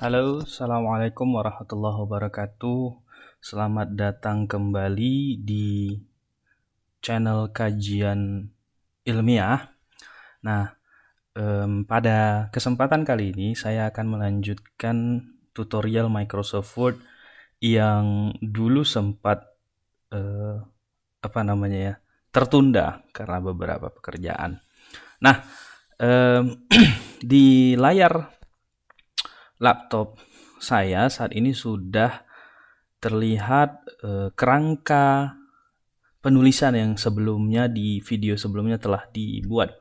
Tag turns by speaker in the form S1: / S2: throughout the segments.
S1: Halo, Assalamualaikum warahmatullahi wabarakatuh. Selamat datang kembali di channel kajian ilmiah. Nah, pada kesempatan kali ini saya akan melanjutkan tutorial Microsoft Word yang dulu sempat tertunda karena beberapa pekerjaan. Nah, di layar laptop saya saat ini sudah terlihat kerangka penulisan yang sebelumnya di video sebelumnya telah dibuat.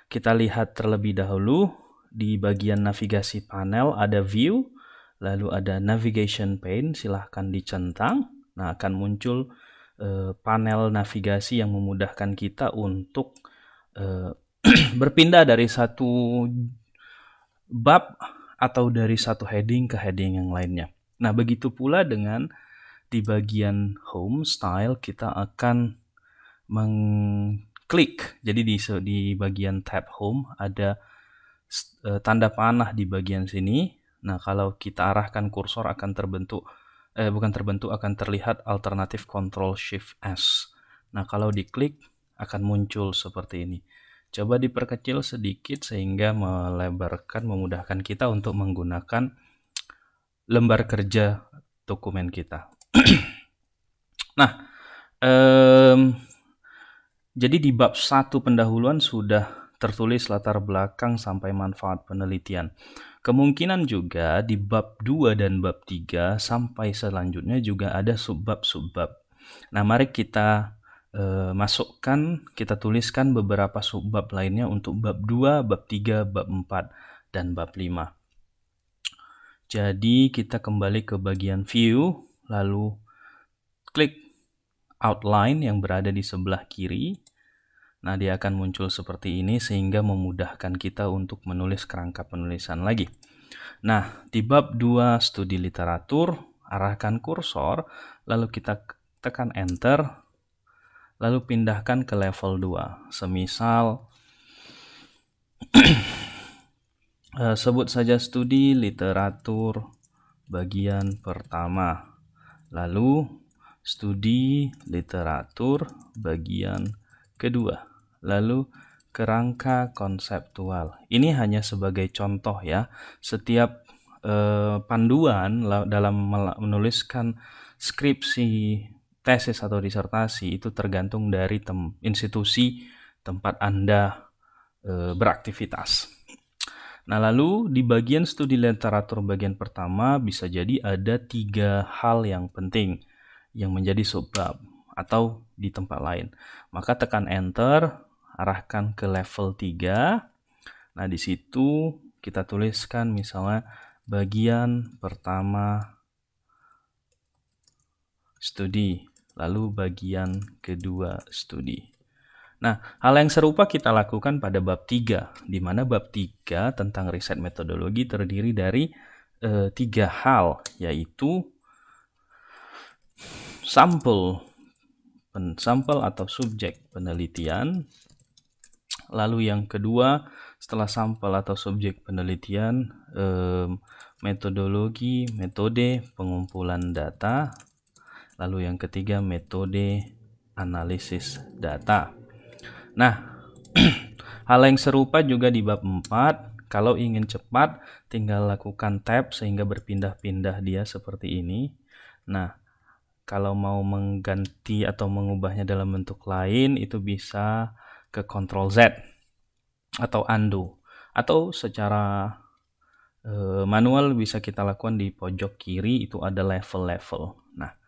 S1: Kita lihat terlebih dahulu di bagian navigasi panel ada view, lalu ada navigation pane, silahkan dicentang. Nah, akan muncul panel navigasi yang memudahkan kita untuk berpindah dari satu bab atau dari satu heading ke heading yang lainnya. Nah, begitu pula dengan di bagian home style kita akan mengklik. Jadi di bagian tab home ada tanda panah di bagian sini. Nah, kalau kita arahkan kursor akan akan terlihat alternatif Ctrl Shift S. Nah, kalau diklik akan muncul seperti ini. Coba diperkecil sedikit sehingga memudahkan kita untuk menggunakan lembar kerja dokumen kita. Nah, jadi di bab 1 pendahuluan sudah tertulis latar belakang sampai manfaat penelitian. Kemungkinan juga di bab 2 dan bab 3 sampai selanjutnya juga ada subbab-subbab. Nah, mari kita kita tuliskan beberapa subbab lainnya untuk bab 2, bab 3, bab 4, dan bab 5. Jadi kita kembali ke bagian view, lalu klik outline yang berada di sebelah kiri. Nah, dia akan muncul seperti ini sehingga memudahkan kita untuk menulis kerangka penulisan lagi. Nah, di bab 2 studi literatur, arahkan kursor, lalu kita tekan enter, lalu pindahkan ke level 2. Semisal sebut saja studi literatur bagian pertama. Lalu studi literatur bagian kedua. Lalu kerangka konseptual. Ini hanya sebagai contoh ya. Setiap panduan dalam menuliskan skripsi, tesis atau disertasi itu tergantung dari institusi tempat Anda beraktivitas. Nah, lalu di bagian studi literatur bagian pertama bisa jadi ada 3 hal yang penting yang menjadi subbab atau di tempat lain. Maka tekan enter, arahkan ke level 3. Nah, di situ kita tuliskan misalnya bagian pertama studi, lalu bagian kedua studi. Nah, hal yang serupa kita lakukan pada bab 3, di mana bab 3 tentang riset metodologi terdiri dari 3 hal, yaitu sampel atau subjek penelitian. Lalu yang kedua, setelah sampel atau subjek penelitian, metode pengumpulan data. Lalu yang ketiga, metode analisis data. Nah, hal yang serupa juga di bab 4. Kalau ingin cepat, tinggal lakukan tab sehingga berpindah-pindah dia seperti ini. Nah, kalau mau mengganti atau mengubahnya dalam bentuk lain, itu bisa ke Ctrl Z atau undo. Atau secara manual bisa kita lakukan di pojok kiri, itu ada level-level. Nah,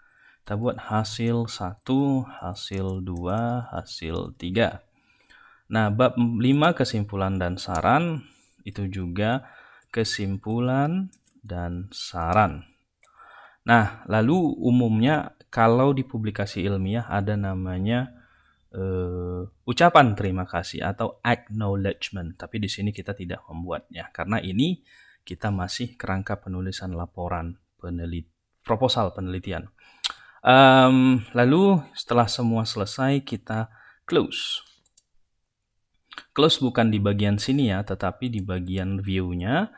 S1: kita buat hasil 1, hasil 2, hasil 3. Nah, bab 5 kesimpulan dan saran, itu juga kesimpulan dan saran. Nah, lalu umumnya kalau di publikasi ilmiah ada namanya ucapan terima kasih atau acknowledgement, tapi di sini kita tidak membuatnya karena ini kita masih kerangka penulisan laporan proposal penelitian. Lalu setelah semua selesai kita close. Close bukan di bagian sini ya, tetapi di bagian view-nya.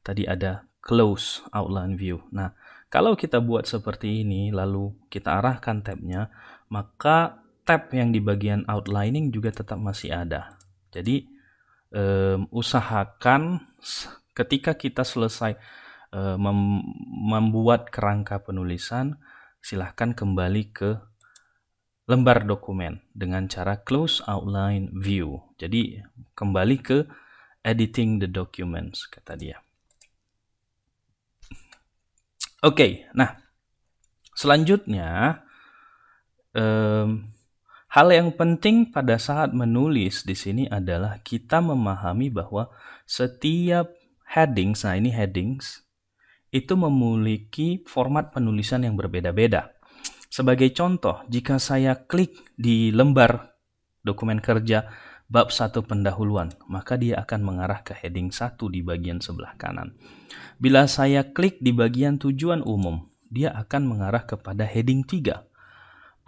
S1: tadi ada close outline view. Nah, kalau kita buat seperti ini, lalu kita arahkan tabnya, maka tab yang di bagian outlining juga tetap masih ada. Jadi, usahakan ketika kita selesai membuat kerangka penulisan, silahkan kembali ke lembar dokumen dengan cara close outline view. Jadi, kembali ke editing the documents, kata dia. Oke, nah selanjutnya hal yang penting pada saat menulis di sini adalah kita memahami bahwa setiap headings, nah ini headings, itu memiliki format penulisan yang berbeda-beda. Sebagai contoh, jika saya klik di lembar dokumen kerja bab 1 pendahuluan, maka dia akan mengarah ke heading 1 di bagian sebelah kanan. Bila saya klik di bagian tujuan umum, dia akan mengarah kepada heading 3.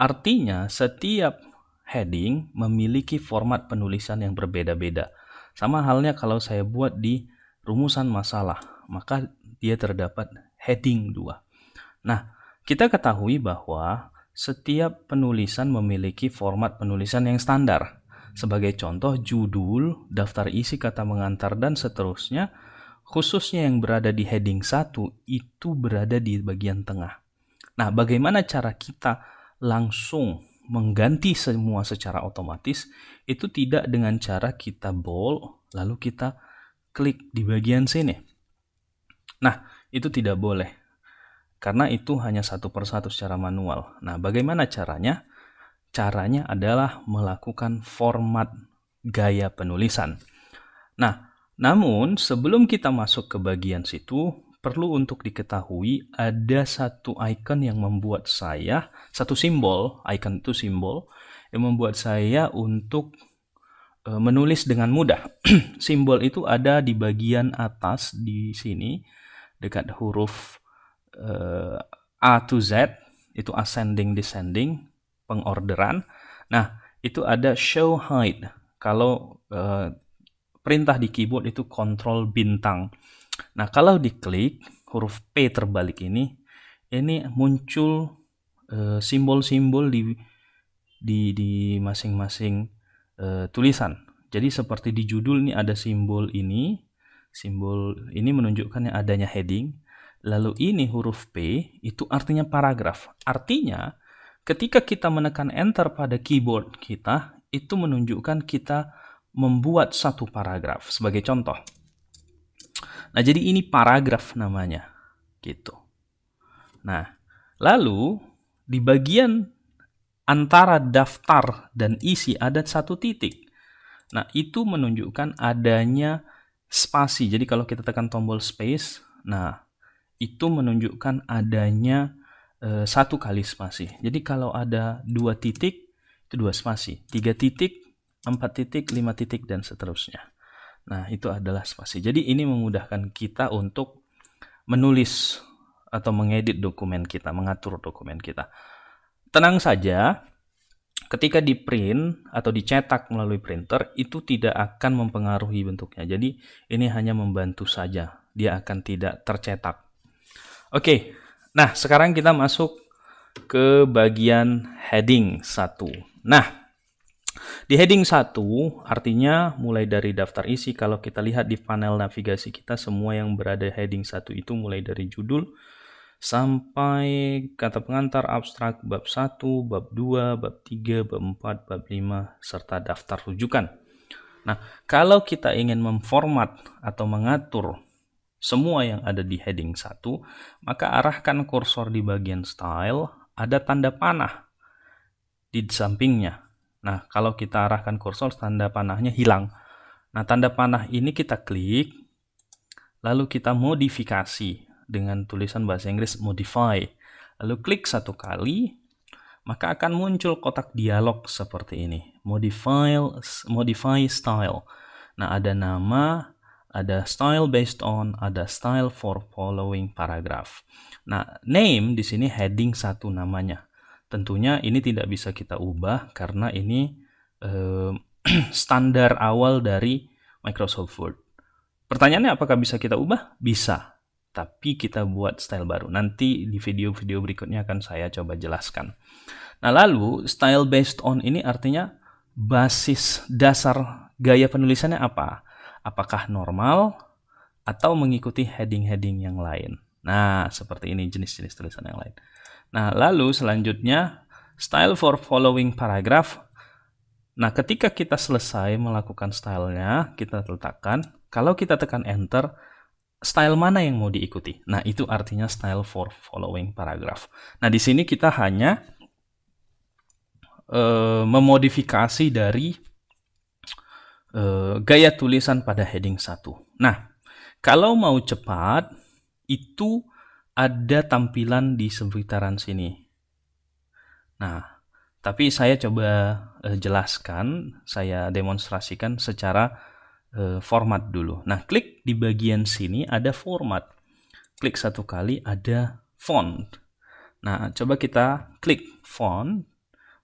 S1: Artinya, setiap heading memiliki format penulisan yang berbeda-beda. Sama halnya kalau saya buat di rumusan masalah, maka dia terdapat heading 2. Nah, kita ketahui bahwa setiap penulisan memiliki format penulisan yang standar. Sebagai contoh, judul, daftar isi kata mengantar, dan seterusnya, khususnya yang berada di heading 1, itu berada di bagian tengah. Nah, bagaimana cara kita langsung mengganti semua secara otomatis? Itu tidak dengan cara kita bold, lalu kita klik di bagian sini. Nah, itu tidak boleh. Karena itu hanya satu persatu secara manual. Nah, bagaimana caranya? Caranya adalah melakukan format gaya penulisan. Nah, namun sebelum kita masuk ke bagian situ, perlu untuk diketahui ada satu icon yang membuat saya, satu simbol, icon itu simbol, yang membuat saya untuk menulis dengan mudah. Simbol itu ada di bagian atas di sini, dekat huruf A to Z, itu ascending, descending, pengorderan. Nah, itu ada show height. Kalau perintah di keyboard itu kontrol bintang. Nah, kalau diklik huruf P terbalik ini muncul simbol-simbol di masing-masing tulisan. Jadi seperti di judul ini ada simbol ini menunjukkan adanya heading. Lalu ini huruf P itu artinya paragraf. Artinya ketika kita menekan enter pada keyboard kita, itu menunjukkan kita membuat satu paragraf. Sebagai contoh. Nah, jadi ini paragraf namanya. Gitu. Nah, lalu di bagian antara daftar dan isi ada satu titik. Nah, itu menunjukkan adanya spasi. Jadi kalau kita tekan tombol space, nah, itu menunjukkan adanya satu kali spasi. Jadi kalau ada 2 titik, itu 2 spasi. 3 titik, 4 titik, 5 titik, dan seterusnya. Nah, itu adalah spasi. Jadi ini memudahkan kita untuk menulis atau mengedit dokumen kita, mengatur dokumen kita. Tenang saja, ketika di print atau dicetak melalui printer, itu tidak akan mempengaruhi bentuknya. Jadi ini hanya membantu saja. Dia akan tidak tercetak. Oke. Nah, sekarang kita masuk ke bagian heading 1. Nah, di heading 1 artinya mulai dari daftar isi. Kalau kita lihat di panel navigasi kita, semua yang berada heading 1 itu mulai dari judul sampai kata pengantar, abstrak, bab 1, bab 2, bab 3, bab 4, bab 5, serta daftar rujukan. Nah, kalau kita ingin memformat atau mengatur semua yang ada di heading 1, maka arahkan kursor di bagian style, ada tanda panah di sampingnya. Nah, kalau kita arahkan kursor, tanda panahnya hilang. Nah, tanda panah ini kita klik, lalu kita modifikasi dengan tulisan bahasa Inggris modify. Lalu klik satu kali, maka akan muncul kotak dialog seperti ini. Modify style. Nah, ada nama, ada style based on, ada style for following paragraph. Nah, name di sini heading 1 namanya. Tentunya ini tidak bisa kita ubah karena ini standar awal dari Microsoft Word. Pertanyaannya apakah bisa kita ubah? Bisa. Tapi kita buat style baru. Nanti di video-video berikutnya akan saya coba jelaskan. Nah, lalu style based on ini artinya basis dasar gaya penulisannya apa? Apakah normal atau mengikuti heading-heading yang lain? Nah, seperti ini jenis-jenis tulisan yang lain. Nah, lalu selanjutnya style for following paragraph. Nah, ketika kita selesai melakukan stylenya, kita letakkan. Kalau kita tekan enter, style mana yang mau diikuti? Nah, itu artinya style for following paragraph. Nah, di sini kita hanya memodifikasi dari gaya tulisan pada heading 1. Nah, kalau mau cepat, itu ada tampilan di sekitaran sini. Nah, tapi saya coba jelaskan, saya demonstrasikan secara format dulu. Nah, klik di bagian sini ada format. Klik satu kali ada font. Nah, coba kita klik font,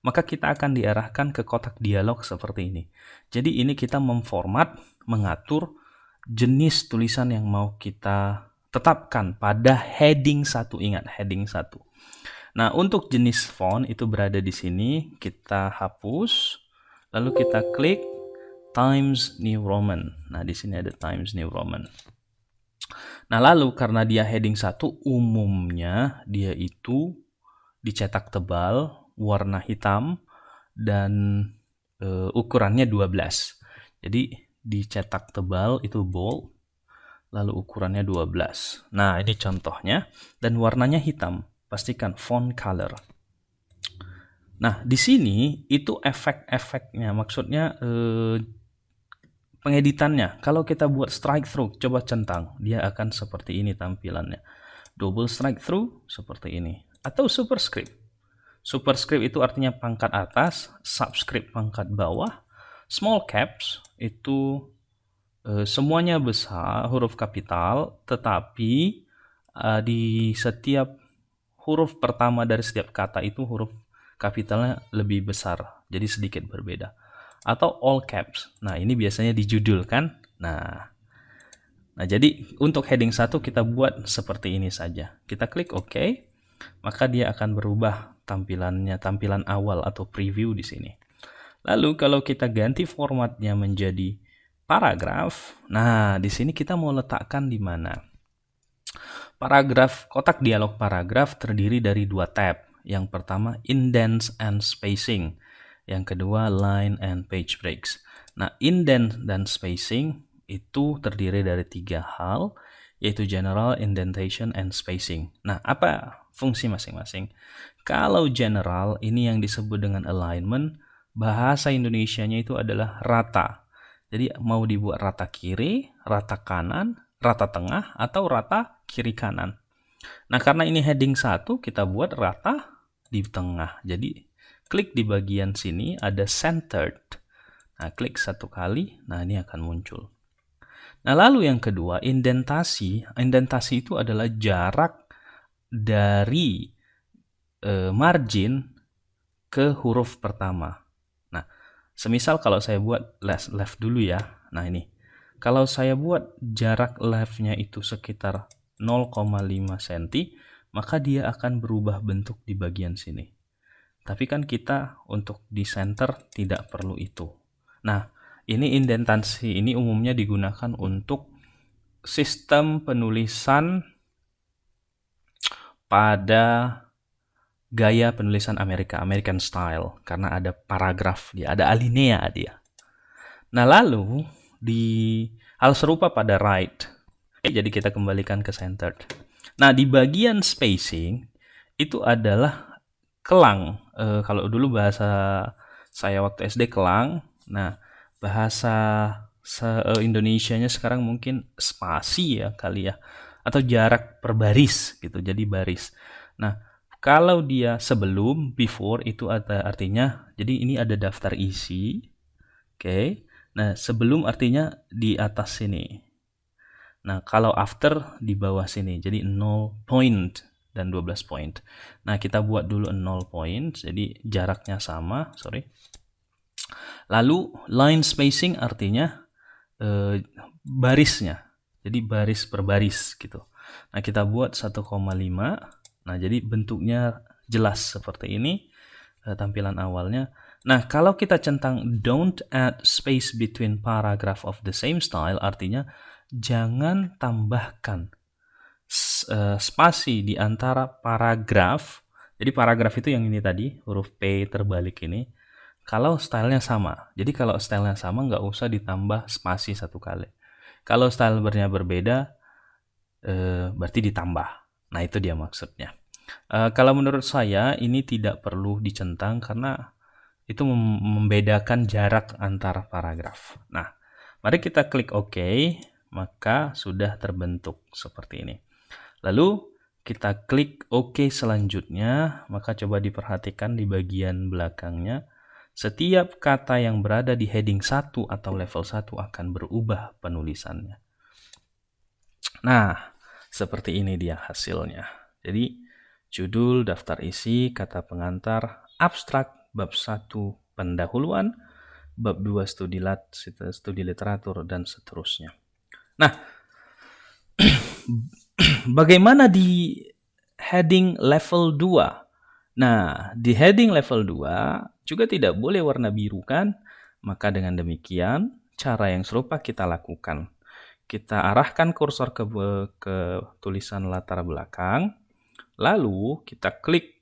S1: maka kita akan diarahkan ke kotak dialog seperti ini. Jadi ini kita memformat, mengatur jenis tulisan yang mau kita tetapkan pada heading 1. Ingat, heading 1. Nah, untuk jenis font itu berada di sini, kita hapus, lalu kita klik Times New Roman. Nah, di sini ada Times New Roman. Nah, lalu karena dia heading 1, umumnya dia itu dicetak tebal, warna hitam, dan ukurannya 12. Jadi dicetak tebal itu bold, lalu ukurannya 12. Nah, ini contohnya, dan warnanya hitam. Pastikan font color. Nah, di sini itu efek-efeknya, maksudnya pengeditannya. Kalau kita buat strike through, coba centang, dia akan seperti ini tampilannya. Double strike through seperti ini, atau superscript. Superscript itu artinya pangkat atas, subscript pangkat bawah, small caps itu semuanya besar, huruf kapital, tetapi di setiap huruf pertama dari setiap kata itu huruf kapitalnya lebih besar, jadi sedikit berbeda. Atau all caps. Nah, ini biasanya di judul kan. Nah, jadi untuk heading 1 kita buat seperti ini saja. Kita klik OK, maka dia akan berubah tampilannya, tampilan awal atau preview di sini. Lalu kalau kita ganti formatnya menjadi paragraf, nah di sini kita mau letakkan di mana? Paragraf, kotak dialog paragraf terdiri dari 2 tab. Yang pertama indents and spacing, yang kedua line and page breaks. Nah, indent dan spacing itu terdiri dari 3 hal, yaitu general, indentation, and spacing. Nah, apa fungsi masing-masing? Kalau general, ini yang disebut dengan alignment, bahasa Indonesianya itu adalah rata. Jadi mau dibuat rata kiri, rata kanan, rata tengah, atau rata kiri kanan. Nah, karena ini heading 1, kita buat rata di tengah. Jadi klik di bagian sini ada centered. Nah, klik satu kali, nah ini akan muncul. Nah, lalu yang kedua, indentasi. Indentasi itu adalah jarak dari margin ke huruf pertama. Nah, semisal kalau saya buat left dulu ya. Nah, ini. Kalau saya buat jarak leftnya itu sekitar 0,5 cm, maka dia akan berubah bentuk di bagian sini. Tapi kan kita untuk di center tidak perlu itu. Nah, ini indentasi ini umumnya digunakan untuk sistem penulisan pada gaya penulisan American style, karena ada paragraf dia, ada alinea dia. Nah, lalu di hal serupa pada right. Jadi kita kembalikan ke centered. Nah, di bagian spacing itu adalah kelang. Kalau dulu bahasa saya waktu SD kelang. Nah, bahasa Indonesianya sekarang mungkin spasi ya kali ya, atau jarak per baris gitu, jadi baris. Nah, kalau dia sebelum, before, itu ada artinya, jadi ini ada daftar isi. Oke. Nah, sebelum artinya di atas sini. Nah, kalau after di bawah sini. Jadi 0 point dan 12 point. Nah, kita buat dulu 0 point. Jadi jaraknya sama, sorry. Lalu line spacing artinya barisnya. Jadi baris per baris gitu. Nah, kita buat 1,5. Nah, jadi bentuknya jelas seperti ini tampilan awalnya. Nah, kalau kita centang don't add space between paragraph of the same style, artinya jangan tambahkan spasi di antara paragraf. Jadi paragraf itu yang ini tadi, huruf P terbalik ini. Kalau stylenya sama. Jadi kalau stylenya sama nggak usah ditambah spasi satu kali. Kalau stylenya berbeda, berarti ditambah. Nah, itu dia maksudnya. Kalau menurut saya ini tidak perlu dicentang karena itu membedakan jarak antar paragraf. Nah, mari kita klik OK, maka sudah terbentuk seperti ini. Lalu kita klik OK selanjutnya, maka coba diperhatikan di bagian belakangnya. Setiap kata yang berada di heading 1 atau level 1 akan berubah penulisannya. Nah, seperti ini dia hasilnya. Jadi, judul, daftar isi, kata pengantar, abstrak, bab 1 pendahuluan, bab 2 studi literatur, dan seterusnya. Nah, bagaimana di heading level 2? Nah, di heading level 2 juga tidak boleh warna biru kan? Maka dengan demikian, cara yang serupa kita lakukan. Kita arahkan kursor ke tulisan latar belakang, lalu kita klik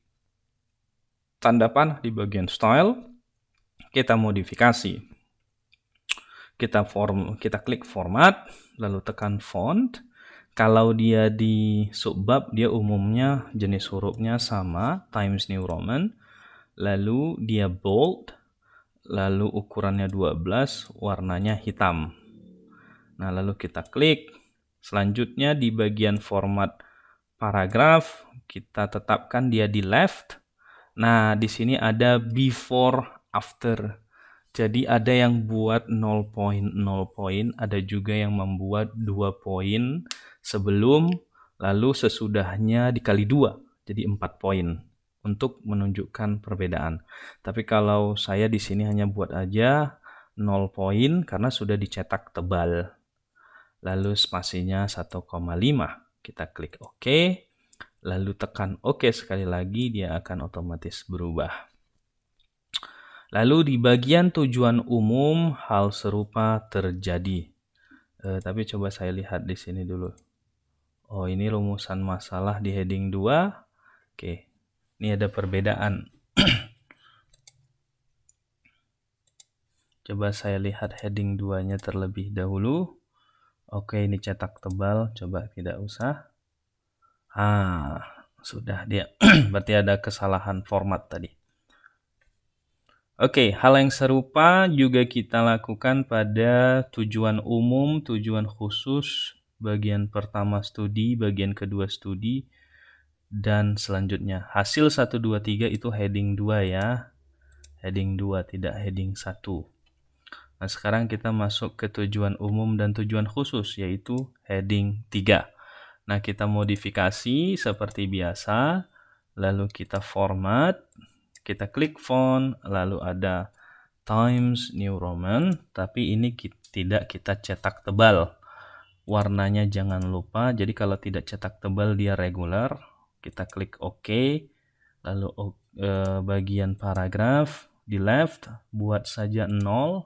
S1: tanda panah di bagian style, kita modifikasi. Kita klik format, lalu tekan font. Kalau dia di subbab, dia umumnya jenis hurufnya sama, Times New Roman. Lalu dia bold, lalu ukurannya 12, warnanya hitam. Nah, lalu kita klik. Selanjutnya di bagian format paragraf, kita tetapkan dia di left. Nah, di sini ada before, after. Jadi ada yang buat 0 poin, ada juga yang membuat 2 poin sebelum, lalu sesudahnya dikali 2, jadi 4 poin untuk menunjukkan perbedaan. Tapi kalau saya di sini hanya buat aja 0 poin karena sudah dicetak tebal. Lalu spasinya 1,5. Kita klik OK, lalu tekan OK sekali lagi, dia akan otomatis berubah. Lalu di bagian tujuan umum, hal serupa terjadi. Tapi coba saya lihat di sini dulu. Oh, ini rumusan masalah di heading 2. Oke, ini ada perbedaan. Coba saya lihat heading 2-nya terlebih dahulu. Oke, ini cetak tebal, coba tidak usah. Sudah dia. Berarti ada kesalahan format tadi. Oke, hal yang serupa juga kita lakukan pada tujuan umum, tujuan khusus, bagian pertama studi, bagian kedua studi, dan selanjutnya. Hasil 1, 2, 3 itu heading 2 ya. Heading 2, tidak heading 1. Nah, sekarang kita masuk ke tujuan umum dan tujuan khusus, yaitu heading 3. Nah, kita modifikasi seperti biasa, lalu kita format, kita klik font, lalu ada Times New Roman, tapi ini tidak kita cetak tebal. Warnanya jangan lupa, jadi kalau tidak cetak tebal dia regular. Kita klik OK, lalu bagian paragraf di left, buat saja 0,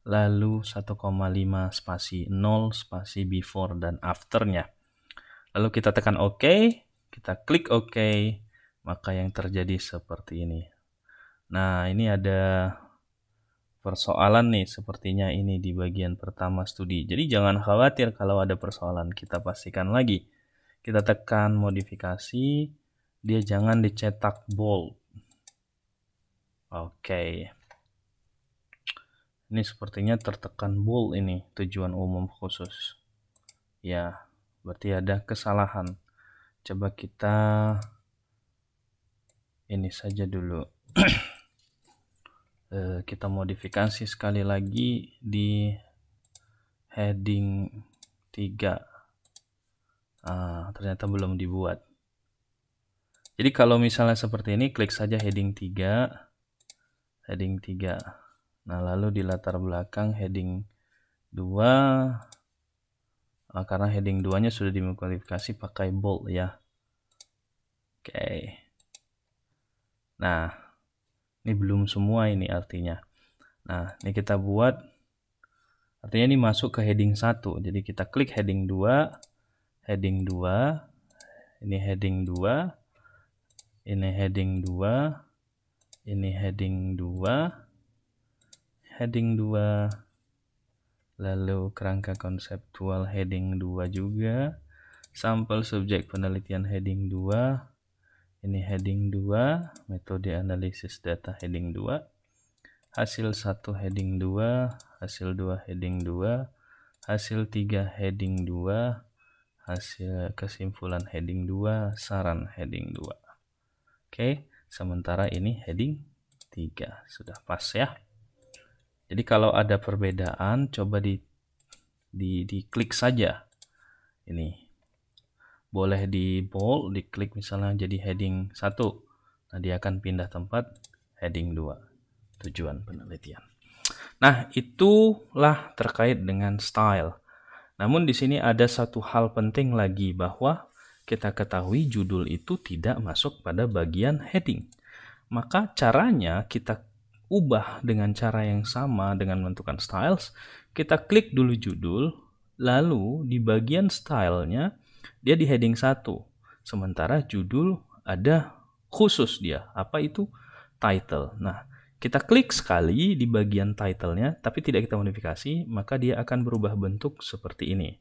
S1: lalu 1,5 spasi 0, spasi before dan afternya. Lalu kita tekan OK, kita klik OK, maka yang terjadi seperti ini. Nah, ini ada persoalan nih sepertinya ini di bagian pertama studi. Jadi jangan khawatir kalau ada persoalan, kita pastikan lagi. Kita tekan modifikasi, dia jangan dicetak bold. Oke. Ini sepertinya tertekan bold ini, tujuan umum khusus. Ya, berarti ada kesalahan. Coba kita ini saja dulu. Kita modifikasi sekali lagi di heading 3. Ternyata belum dibuat. Jadi kalau misalnya seperti ini, klik saja heading 3. Heading 3. Nah, lalu di latar belakang heading 2. karena heading 2-nya sudah dimodifikasi pakai bold ya. Oke. Nah, ini belum semua ini artinya. Nah, ini kita buat, artinya ini masuk ke heading 1. Jadi kita klik heading 2, heading 2, ini heading 2, ini heading 2, ini heading 2, heading 2, lalu kerangka konseptual heading 2 juga, sampel subjek penelitian heading 2, ini heading 2, metode analisis data heading 2, hasil 1 heading 2, hasil 2 heading 2, hasil 3 heading 2, hasil kesimpulan heading 2, saran heading 2. Oke, sementara ini heading 3. Sudah pas ya. Jadi kalau ada perbedaan, coba diklik saja. Ini boleh di bold, diklik misalnya jadi heading 1. Nah, dia akan pindah tempat heading 2. Tujuan penelitian. Nah, itulah terkait dengan style. Namun di sini ada satu hal penting lagi, bahwa kita ketahui judul itu tidak masuk pada bagian heading. Maka caranya kita ubah dengan cara yang sama dengan menentukan styles. Kita klik dulu judul, lalu di bagian stylenya dia di heading 1. Sementara judul ada khusus dia. Apa itu? Title. Nah, kita klik sekali di bagian title-nya, tapi tidak kita modifikasi, maka dia akan berubah bentuk seperti ini.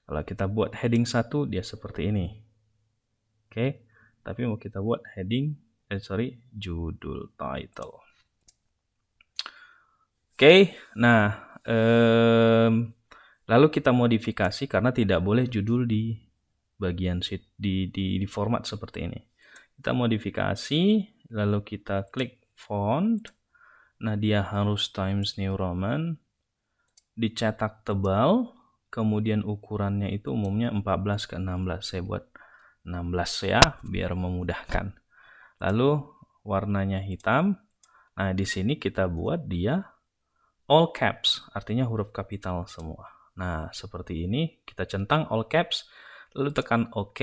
S1: Kalau kita buat heading 1, dia seperti ini. Oke, tapi mau kita buat heading, judul, title. Oke, nah, lalu kita modifikasi karena tidak boleh judul di bagian sheet, di format seperti ini. Kita modifikasi, lalu kita klik font. Nah, dia harus Times New Roman, dicetak tebal, kemudian ukurannya itu umumnya 14 ke 16. Saya buat 16 ya, biar memudahkan. Lalu warnanya hitam. Nah, di sini kita buat dia all caps, artinya huruf kapital semua. Nah, seperti ini, kita centang all caps, lalu tekan OK.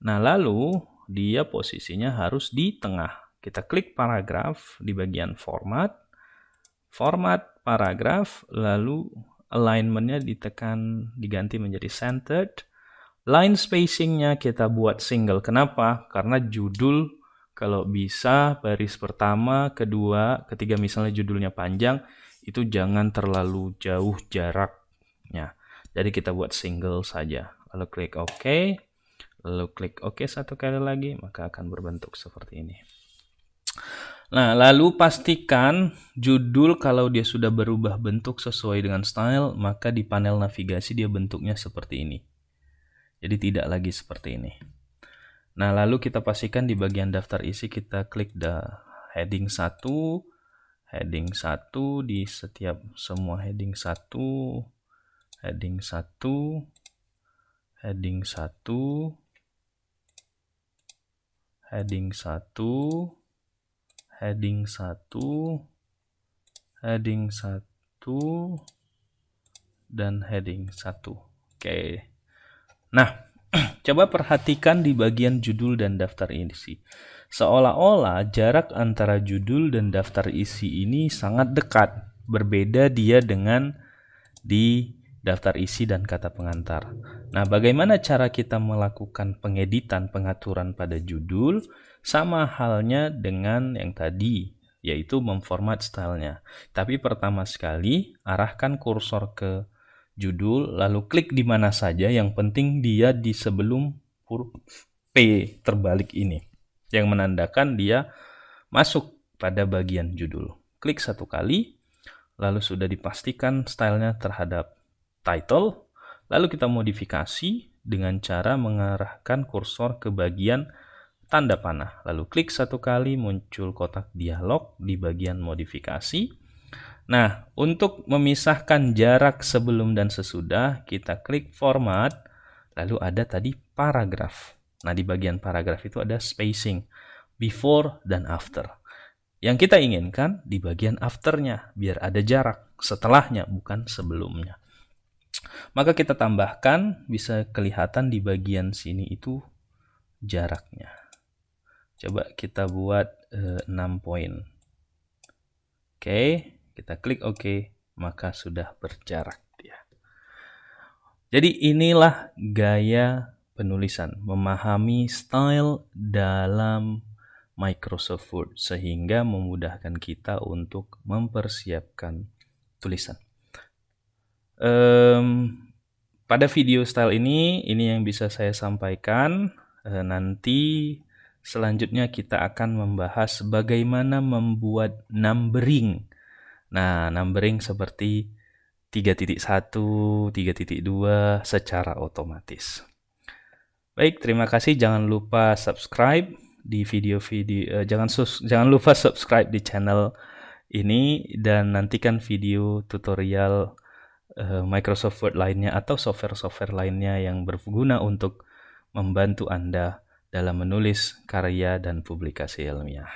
S1: Nah, lalu dia posisinya harus di tengah. Kita klik paragraf di bagian format paragraf, lalu alignment-nya diganti menjadi centered. Line spacing-nya kita buat single. Kenapa? Karena judul kalau bisa baris pertama, kedua, ketiga misalnya judulnya panjang, itu jangan terlalu jauh jaraknya. Jadi kita buat single saja. Lalu klik OK. Lalu klik OK satu kali lagi, maka akan berbentuk seperti ini. Nah, lalu pastikan judul kalau dia sudah berubah bentuk sesuai dengan style, maka di panel navigasi dia bentuknya seperti ini. Jadi tidak lagi seperti ini. Nah, lalu kita pastikan di bagian daftar isi kita klik heading 1, heading 1 di setiap semua heading 1, heading 1, heading 1, heading 1, heading 1, heading 1, dan heading 1. Oke. Nah, coba perhatikan di bagian judul dan daftar isi. Seolah-olah jarak antara judul dan daftar isi ini sangat dekat. Berbeda dia dengan di daftar isi dan kata pengantar. Nah, bagaimana cara kita melakukan pengeditan, pengaturan pada judul? Sama halnya dengan yang tadi, yaitu memformat stylenya. Tapi pertama sekali, arahkan kursor ke judul, lalu klik di mana saja. Yang penting dia di sebelum huruf P terbalik ini, yang menandakan dia masuk pada bagian judul. Klik satu kali, lalu sudah dipastikan stylenya terhadap title, lalu kita modifikasi dengan cara mengarahkan kursor ke bagian tanda panah. Lalu klik satu kali, muncul kotak dialog di bagian modifikasi. Nah, untuk memisahkan jarak sebelum dan sesudah, kita klik format, lalu ada tadi paragraf. Nah, di bagian paragraf itu ada spacing, before dan after. Yang kita inginkan di bagian afternya, biar ada jarak setelahnya, bukan sebelumnya. Maka kita tambahkan, bisa kelihatan di bagian sini itu jaraknya. Coba kita buat 6 poin. Oke, kita klik OK, maka sudah berjarak dia. Jadi inilah gaya penulisan, memahami style dalam Microsoft Word sehingga memudahkan kita untuk mempersiapkan tulisan. Pada video style ini yang bisa saya sampaikan. Nanti selanjutnya kita akan membahas bagaimana membuat numbering. Nah, numbering seperti 3.1, 3.2 secara otomatis. Baik, terima kasih. Jangan lupa subscribe di video-video, jangan lupa subscribe di channel ini dan nantikan video tutorial Microsoft Word lainnya atau software-software lainnya yang berguna untuk membantu Anda dalam menulis karya dan publikasi ilmiah.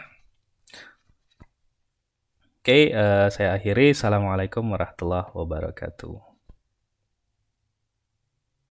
S1: Oke, saya akhiri. Assalamualaikum warahmatullahi wabarakatuh.